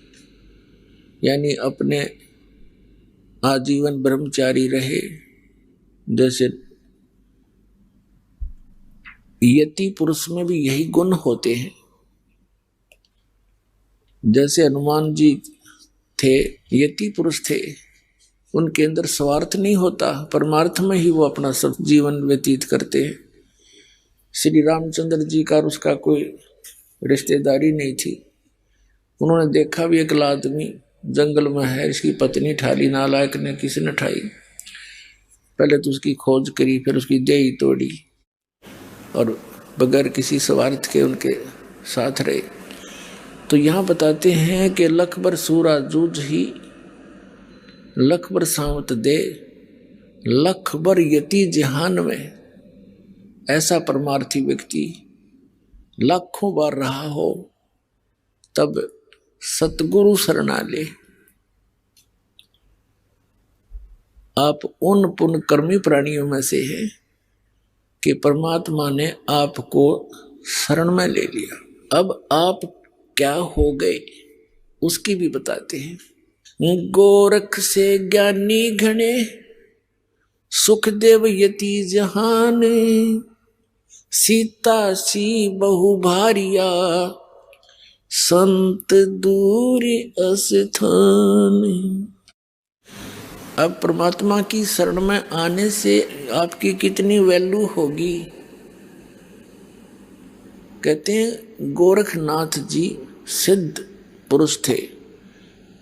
यानी अपने आजीवन ब्रह्मचारी रहे, जैसे यति पुरुष में भी यही गुण होते हैं। जैसे हनुमान जी थे, यति पुरुष थे, उनके अंदर स्वार्थ नहीं होता, परमार्थ में ही वो अपना सब जीवन व्यतीत करते हैं। श्री रामचंद्र जी का उसका कोई रिश्तेदारी नहीं थी। उन्होंने देखा भी एक आदमी जंगल में है, इसकी पत्नी ठाली, नालायक ने किसने ठाई, पहले तो उसकी खोज करी, फिर उसकी देही तोड़ी और बगैर किसी स्वार्थ के उनके साथ रहे। तो यहाँ बताते हैं कि लखबर सूरा जूझ ही, लखबर सावत दे, लखबर यति जिहान में। ऐसा परमार्थी व्यक्ति लाखों बार रहा हो तब सतगुरु शरणाले। आप उन पुण्य कर्मी प्राणियों में से हैं कि परमात्मा ने आपको शरण में ले लिया। अब आप क्या हो गए उसकी भी बताते हैं। गोरख से ज्ञानी घने, सुखदेव यति जहान, सीता सी बहु भारिया, संत दूरी अस्थान। अब परमात्मा की शरण में आने से आपकी कितनी वैल्यू होगी। कहते हैं गोरखनाथ जी सिद्ध पुरुष थे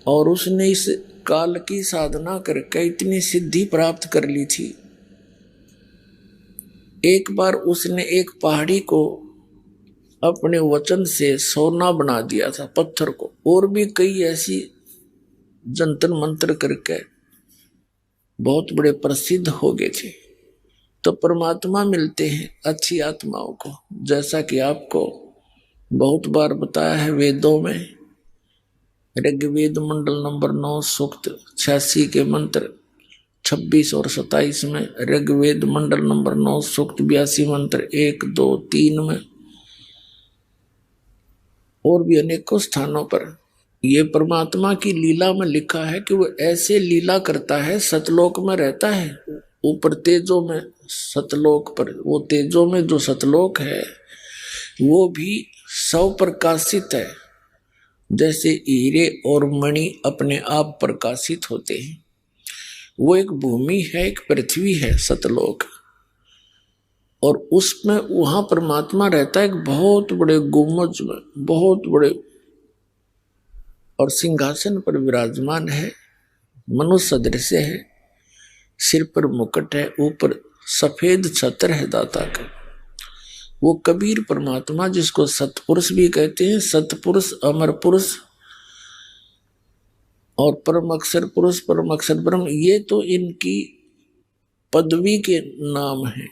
और उसने इस काल की साधना करके इतनी सिद्धि प्राप्त कर ली थी। एक बार उसने एक पहाड़ी को अपने वचन से सोना बना दिया था, पत्थर को, और भी कई ऐसी जंतर मंत्र करके बहुत बड़े प्रसिद्ध हो गए थे। तो परमात्मा मिलते हैं अच्छी आत्माओं को, जैसा कि आपको बहुत बार बताया है वेदों में। ऋग्वेद मंडल नंबर 9 सूक्त 86 के मंत्र 26 और 27 में, ऋग्वेद मंडल नंबर 9 सूक्त 82 मंत्र 1, 2, 3 में, और भी अनेकों स्थानों पर ये परमात्मा की लीला में लिखा है कि वो ऐसे लीला करता है। सतलोक में रहता है, ऊपर तेजों में, सतलोक पर, वो तेजों में जो सतलोक है वो भी स्वप्रकाशित है, जैसे हीरे और मणि अपने आप प्रकाशित होते हैं। वो एक भूमि है, एक पृथ्वी है सतलोक, और उसमें वहां परमात्मा रहता है एक बहुत बड़े गुम्बज में, बहुत बड़े, और सिंहासन पर विराजमान है, मनुष्य सदृश है, सिर पर मुकुट है, ऊपर सफेद छत्र है दाता का। वो कबीर परमात्मा जिसको सतपुरुष भी कहते हैं, सतपुरुष, अमर पुरुष और परम अक्षर पुरुष, परम अक्षर ब्रह्म, ये तो इनकी पदवी के नाम है,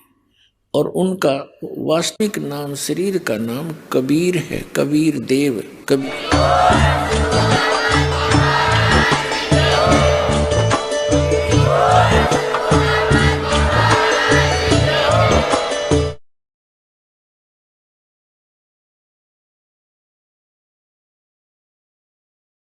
और उनका वास्तविक नाम, शरीर का नाम कबीर है, कबीर देव। कबीर